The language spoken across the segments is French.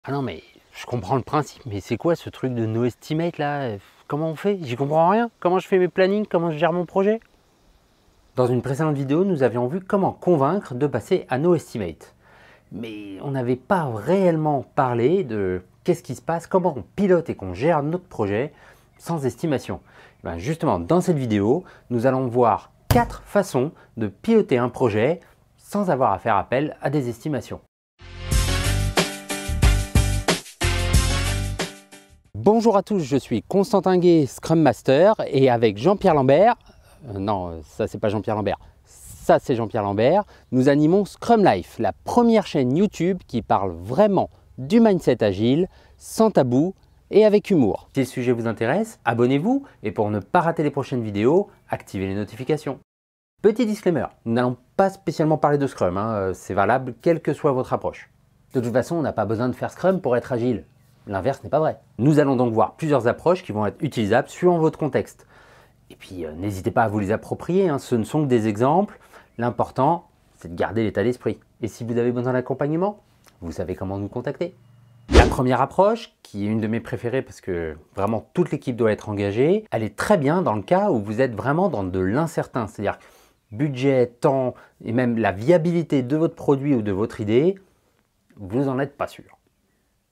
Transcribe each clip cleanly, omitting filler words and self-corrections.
Ah non mais je comprends le principe, mais c'est quoi ce truc de no estimate là? Comment on fait? J'y comprends rien. Comment je fais mes plannings? Comment je gère mon projet? Dans une précédente vidéo, nous avions vu comment convaincre de passer à no estimate. Mais on n'avait pas réellement parlé de qu'est-ce qui se passe, comment on pilote et qu'on gère notre projet sans estimation. Justement, dans cette vidéo, nous allons voir 4 façons de piloter un projet sans avoir à faire appel à des estimations. Bonjour à tous, je suis Constantin Guay, Scrum Master, et avec Jean-Pierre Lambert, non, ça c'est pas Jean-Pierre Lambert, ça c'est Jean-Pierre Lambert, nous animons Scrum Life, la première chaîne YouTube qui parle vraiment du mindset agile, sans tabou et avec humour. Si le sujet vous intéresse, abonnez-vous et pour ne pas rater les prochaines vidéos, activez les notifications. Petit disclaimer, nous n'allons pas spécialement parler de Scrum, c'est valable quelle que soit votre approche. De toute façon, on n'a pas besoin de faire Scrum pour être agile. L'inverse n'est pas vrai. Nous allons donc voir plusieurs approches qui vont être utilisables suivant votre contexte. Et puis n'hésitez pas à vous les approprier, ce ne sont que des exemples. L'important, c'est de garder l'état d'esprit. Et si vous avez besoin d'accompagnement, vous savez comment nous contacter. La première approche, qui est une de mes préférées parce que vraiment toute l'équipe doit être engagée, elle est très bien dans le cas où vous êtes vraiment dans de l'incertain, c'est-à-dire budget, temps et même la viabilité de votre produit ou de votre idée, vous n'en êtes pas sûr.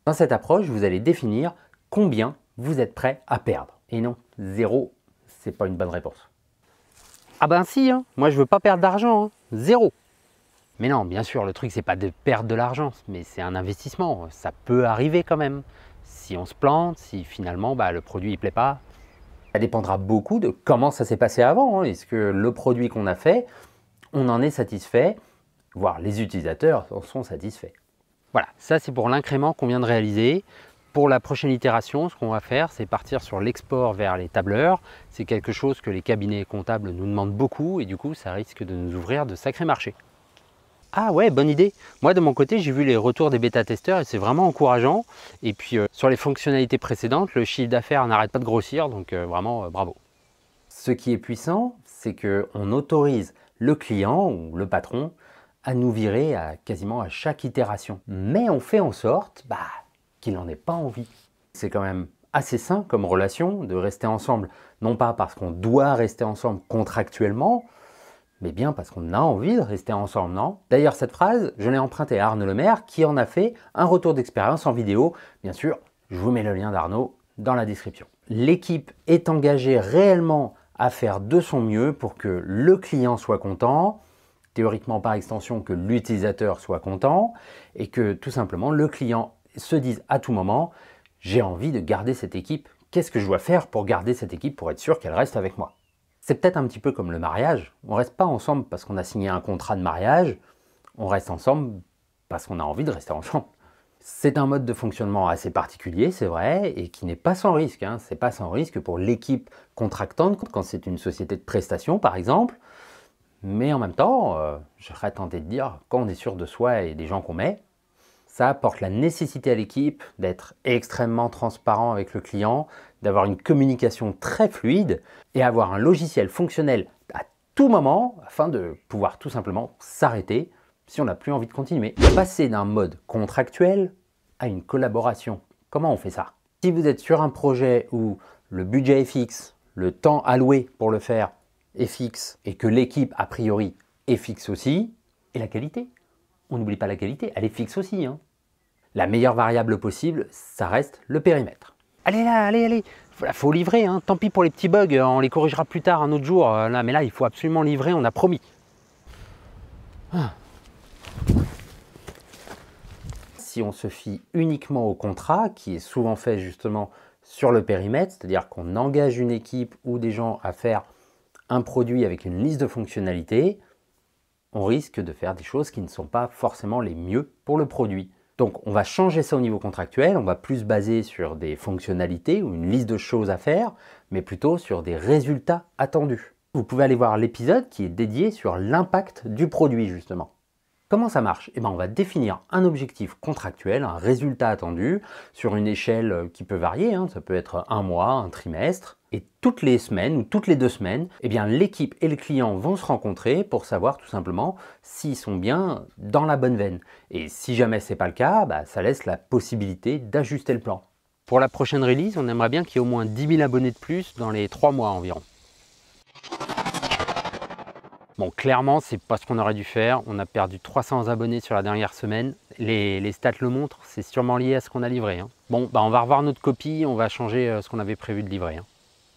Dans cette approche, vous allez définir combien vous êtes prêt à perdre. Et non, 0, c'est pas une bonne réponse. Ah ben si, moi je veux pas perdre d'argent, 0. Mais non, bien sûr, le truc c'est pas de perdre de l'argent, mais c'est un investissement. Ça peut arriver quand même. Si on se plante, si finalement le produit il plaît pas, ça dépendra beaucoup de comment ça s'est passé avant. Est-ce que le produit qu'on a fait, on en est satisfait, voire les utilisateurs en sont satisfaits. Voilà, ça c'est pour l'incrément qu'on vient de réaliser. Pour la prochaine itération, ce qu'on va faire, c'est partir sur l'export vers les tableurs. C'est quelque chose que les cabinets comptables nous demandent beaucoup et du coup, ça risque de nous ouvrir de sacrés marchés. Ah ouais, bonne idée. Moi, de mon côté, j'ai vu les retours des bêta-testeurs et c'est vraiment encourageant. Et puis, sur les fonctionnalités précédentes, le chiffre d'affaires n'arrête pas de grossir, donc vraiment, bravo. Ce qui est puissant, c'est qu'on autorise le client ou le patron à nous virer quasiment à chaque itération. Mais on fait en sorte qu'il n'en ait pas envie. C'est quand même assez sain comme relation de rester ensemble, non pas parce qu'on doit rester ensemble contractuellement, mais bien parce qu'on a envie de rester ensemble, non? D'ailleurs, cette phrase, je l'ai empruntée à Arnaud Lemaire qui en a fait un retour d'expérience en vidéo. Bien sûr, je vous mets le lien d'Arnaud dans la description. L'équipe est engagée réellement à faire de son mieux pour que le client soit content, théoriquement par extension que l'utilisateur soit content et que tout simplement le client se dise à tout moment « j'ai envie de garder cette équipe, qu'est-ce que je dois faire pour garder cette équipe pour être sûr qu'elle reste avec moi ?» C'est peut-être un petit peu comme le mariage, on ne reste pas ensemble parce qu'on a signé un contrat de mariage, on reste ensemble parce qu'on a envie de rester ensemble. C'est un mode de fonctionnement assez particulier, c'est vrai, et qui n'est pas sans risque. C'est pas sans risque pour l'équipe contractante quand c'est une société de prestation par exemple. Mais en même temps, je serais tenté de dire, quand on est sûr de soi et des gens qu'on met, ça apporte la nécessité à l'équipe d'être extrêmement transparent avec le client, d'avoir une communication très fluide et avoir un logiciel fonctionnel à tout moment afin de pouvoir tout simplement s'arrêter si on n'a plus envie de continuer. Passer d'un mode contractuel à une collaboration. Comment on fait ça? Si vous êtes sur un projet où le budget est fixe, le temps alloué pour le faire est fixe et que l'équipe a priori est fixe aussi, et la qualité. On n'oublie pas la qualité, elle est fixe aussi. La meilleure variable possible, ça reste le périmètre. Allez là, allez, faut livrer, tant pis pour les petits bugs, on les corrigera plus tard un autre jour, mais là il faut absolument livrer, on a promis. Si on se fie uniquement au contrat, qui est souvent fait justement sur le périmètre, c'est-à-dire qu'on engage une équipe ou des gens à faire un produit avec une liste de fonctionnalités, on risque de faire des choses qui ne sont pas forcément les mieux pour le produit. Donc on va changer ça au niveau contractuel, on va plus se baser sur des fonctionnalités ou une liste de choses à faire, mais plutôt sur des résultats attendus. Vous pouvez aller voir l'épisode qui est dédié sur l'impact du produit justement. Comment ça marche? Eh ben, on va définir un objectif contractuel, un résultat attendu, sur une échelle qui peut varier, hein. Ça peut être un mois, un trimestre. Et toutes les semaines ou toutes les 2 semaines, eh bien, l'équipe et le client vont se rencontrer pour savoir tout simplement s'ils sont bien dans la bonne veine. Et si jamais ce n'est pas le cas, bah, ça laisse la possibilité d'ajuster le plan. Pour la prochaine release, on aimerait bien qu'il y ait au moins 10 000 abonnés de plus dans les 3 mois environ. Bon, clairement, c'est pas ce qu'on aurait dû faire. On a perdu 300 abonnés sur la dernière semaine. Les stats le montrent, c'est sûrement lié à ce qu'on a livré, hein. Bon, bah on va revoir notre copie, on va changer ce qu'on avait prévu de livrer, hein.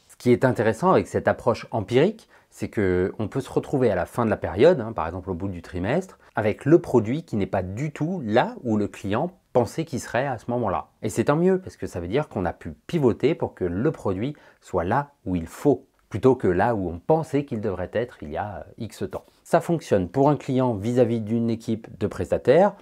Ce qui est intéressant avec cette approche empirique, c'est qu'on peut se retrouver à la fin de la période, hein, par exemple au bout du trimestre, avec le produit qui n'est pas du tout là où le client pensait qu'il serait à ce moment-là. Et c'est tant mieux, parce que ça veut dire qu'on a pu pivoter pour que le produit soit là où il faut, plutôt que là où on pensait qu'il devrait être il y a X temps. Ça fonctionne pour un client vis-à-vis d'une équipe de prestataires,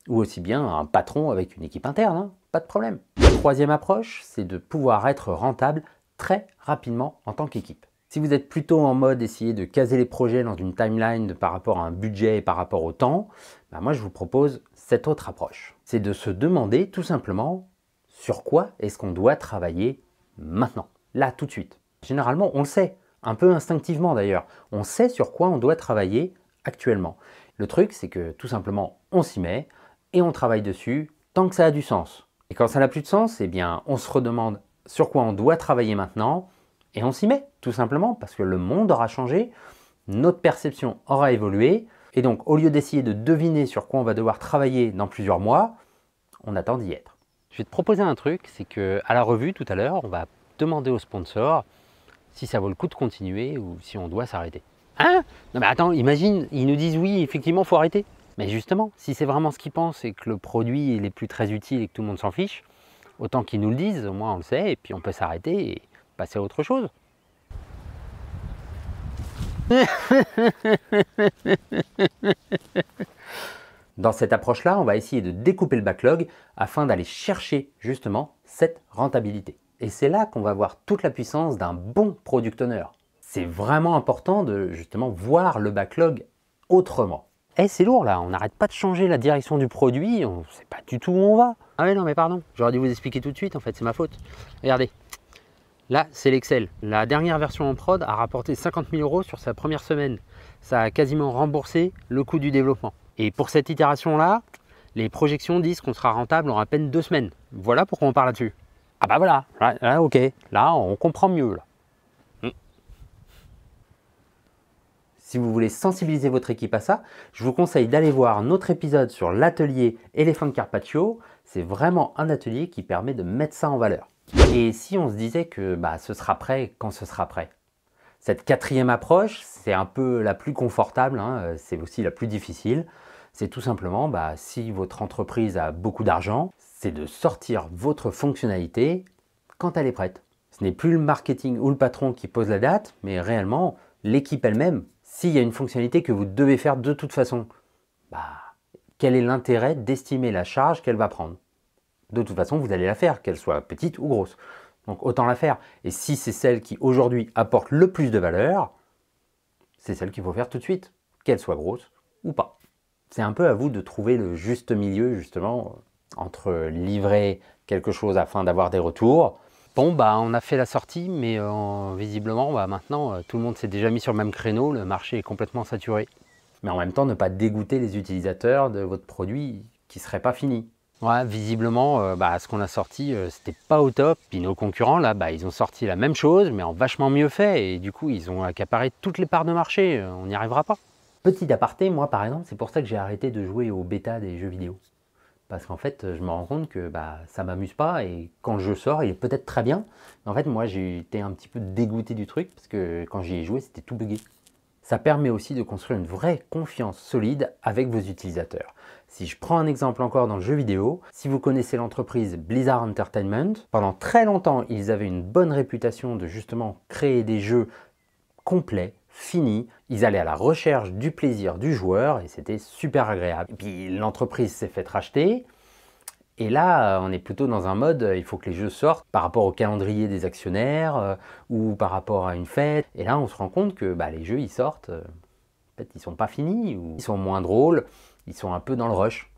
ou aussi bien un patron avec une équipe interne, hein, pas de problème. La troisième approche, c'est de pouvoir être rentable très rapidement en tant qu'équipe. Si vous êtes plutôt en mode essayer de caser les projets dans une timeline par rapport à un budget et par rapport au temps, bah moi je vous propose cette autre approche. C'est de se demander tout simplement sur quoi est-ce qu'on doit travailler maintenant, là tout de suite. Généralement, on le sait, un peu instinctivement d'ailleurs. On sait sur quoi on doit travailler actuellement. Le truc, c'est que tout simplement, on s'y met et on travaille dessus tant que ça a du sens. Et quand ça n'a plus de sens, eh bien, on se redemande sur quoi on doit travailler maintenant et on s'y met, tout simplement, parce que le monde aura changé, notre perception aura évolué, et donc au lieu d'essayer de deviner sur quoi on va devoir travailler dans plusieurs mois, on attend d'y être. Je vais te proposer un truc, c'est qu'à la revue tout à l'heure, on va demander au sponsor si ça vaut le coup de continuer ou si on doit s'arrêter. Hein? Non mais attends, imagine, ils nous disent oui, effectivement, il faut arrêter. Mais justement, si c'est vraiment ce qu'ils pensent et que le produit n'est plus très utile et que tout le monde s'en fiche, autant qu'ils nous le disent, au moins on le sait, et puis on peut s'arrêter et passer à autre chose. Dans cette approche-là, on va essayer de découper le backlog afin d'aller chercher justement cette rentabilité. Et c'est là qu'on va voir toute la puissance d'un bon product owner. C'est vraiment important de justement voir le backlog autrement. Eh, c'est lourd là, on n'arrête pas de changer la direction du produit, on ne sait pas du tout où on va. Ah ouais, non mais pardon, j'aurais dû vous expliquer tout de suite, en fait c'est ma faute. Regardez, là c'est l'Excel. La dernière version en prod a rapporté 50 000 € sur sa première semaine. Ça a quasiment remboursé le coût du développement. Et pour cette itération-là, les projections disent qu'on sera rentable en à peine 2 semaines. Voilà pourquoi on parle là-dessus. Ah bah voilà, là, ok, là on comprend mieux. Là. Si vous voulez sensibiliser votre équipe à ça, je vous conseille d'aller voir notre épisode sur l'atelier Elephant Carpaccio. C'est vraiment un atelier qui permet de mettre ça en valeur. Et si on se disait que bah, ce sera prêt quand ce sera prêt? Cette quatrième approche, c'est un peu la plus confortable, hein, c'est aussi la plus difficile. C'est tout simplement, bah, si votre entreprise a beaucoup d'argent, c'est de sortir votre fonctionnalité quand elle est prête. Ce n'est plus le marketing ou le patron qui pose la date, mais réellement l'équipe elle-même. S'il y a une fonctionnalité que vous devez faire de toute façon, bah, quel est l'intérêt d'estimer la charge qu'elle va prendre? De toute façon, vous allez la faire, qu'elle soit petite ou grosse. Donc autant la faire. Et si c'est celle qui aujourd'hui apporte le plus de valeur, c'est celle qu'il faut faire tout de suite, qu'elle soit grosse ou pas. C'est un peu à vous de trouver le juste milieu justement entre livrer quelque chose afin d'avoir des retours. Bon bah on a fait la sortie, mais visiblement bah, maintenant tout le monde s'est déjà mis sur le même créneau, le marché est complètement saturé. Mais en même temps ne pas dégoûter les utilisateurs de votre produit qui ne serait pas fini. Ouais, visiblement, ce qu'on a sorti, c'était pas au top. Puis nos concurrents, là, ils ont sorti la même chose, mais en vachement mieux fait. Et du coup, ils ont accaparé toutes les parts de marché. On n'y arrivera pas. Petit aparté, moi, par exemple, c'est pour ça que j'ai arrêté de jouer aux bêta des jeux vidéo. Parce qu'en fait, je me rends compte que ça m'amuse pas. Et quand le jeu sort, il est peut-être très bien. Mais en fait, moi, j'ai été un petit peu dégoûté du truc. Parce que quand j'y ai joué, c'était tout buggé. Ça permet aussi de construire une vraie confiance solide avec vos utilisateurs. Si je prends un exemple encore dans le jeu vidéo, si vous connaissez l'entreprise Blizzard Entertainment, pendant très longtemps, ils avaient une bonne réputation de justement créer des jeux complets, finis. Ils allaient à la recherche du plaisir du joueur et c'était super agréable. Et puis l'entreprise s'est fait racheter. Et là, on est plutôt dans un mode, il faut que les jeux sortent par rapport au calendrier des actionnaires ou par rapport à une fête. Et là, on se rend compte que les jeux, ils sortent, en fait, ils sont pas finis ou ils sont moins drôles. ils sont un peu dans le rush.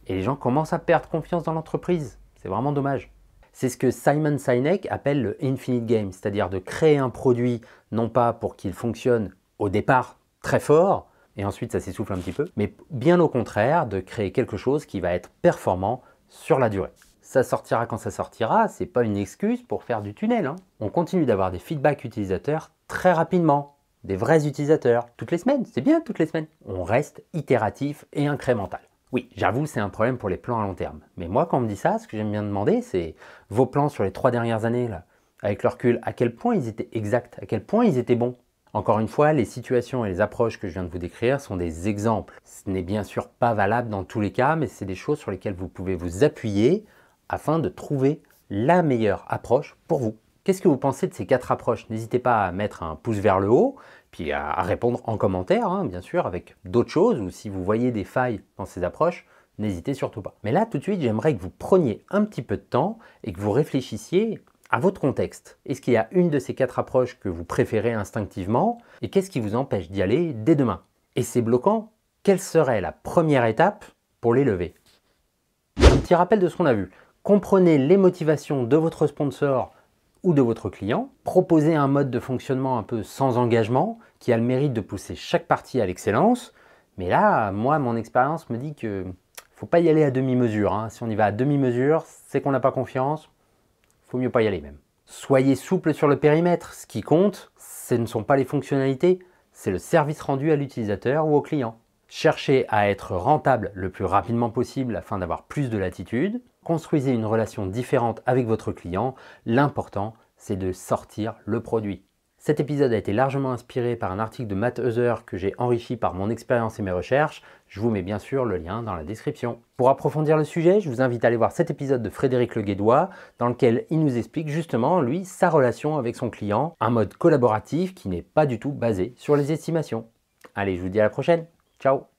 Et les gens commencent à perdre confiance dans l'entreprise. C'est vraiment dommage. C'est ce que Simon Sinek appelle le infinite game, c'est-à-dire de créer un produit non pas pour qu'il fonctionne au départ très fort, et ensuite ça s'essouffle un petit peu, mais bien au contraire, de créer quelque chose qui va être performant sur la durée. Ça sortira quand ça sortira, c'est pas une excuse pour faire du tunnel. On continue d'avoir des feedbacks utilisateurs très rapidement, des vrais utilisateurs, toutes les semaines, c'est bien toutes les semaines. On reste itératif et incrémental. Oui, j'avoue, c'est un problème pour les plans à long terme. Mais moi, quand on me dit ça, ce que j'aime bien demander, c'est vos plans sur les 3 dernières années, là, avec le recul, à quel point ils étaient exacts, à quel point ils étaient bons. Encore une fois, les situations et les approches que je viens de vous décrire sont des exemples. Ce n'est bien sûr pas valable dans tous les cas, mais c'est des choses sur lesquelles vous pouvez vous appuyer afin de trouver la meilleure approche pour vous. Qu'est-ce que vous pensez de ces 4 approches? N'hésitez pas à mettre un pouce vers le haut, puis à répondre en commentaire, bien sûr, avec d'autres choses, ou si vous voyez des failles dans ces approches, n'hésitez surtout pas. Mais là, tout de suite, j'aimerais que vous preniez un petit peu de temps et que vous réfléchissiez à votre contexte. Est-ce qu'il y a une de ces 4 approches que vous préférez instinctivement, et qu'est-ce qui vous empêche d'y aller dès demain? Et c'est bloquant, quelle serait la première étape pour les lever? Un petit rappel de ce qu'on a vu. Comprenez les motivations de votre sponsor ou de votre client, proposez un mode de fonctionnement un peu sans engagement qui a le mérite de pousser chaque partie à l'excellence. Mais là, moi, mon expérience me dit que faut pas y aller à demi-mesure. Si on y va à demi-mesure, c'est qu'on n'a pas confiance. Faut mieux pas y aller même. Soyez souple sur le périmètre. Ce qui compte, ce ne sont pas les fonctionnalités, c'est le service rendu à l'utilisateur ou au client. Cherchez à être rentable le plus rapidement possible afin d'avoir plus de latitude. Construisez une relation différente avec votre client. L'important, c'est de sortir le produit. Cet épisode a été largement inspiré par un article de Matt Heuser que j'ai enrichi par mon expérience et mes recherches. Je vous mets bien sûr le lien dans la description. Pour approfondir le sujet, je vous invite à aller voir cet épisode de Frédéric Le Guédois dans lequel il nous explique justement, lui, sa relation avec son client, un mode collaboratif qui n'est pas du tout basé sur les estimations. Allez, je vous dis à la prochaine. Ciao!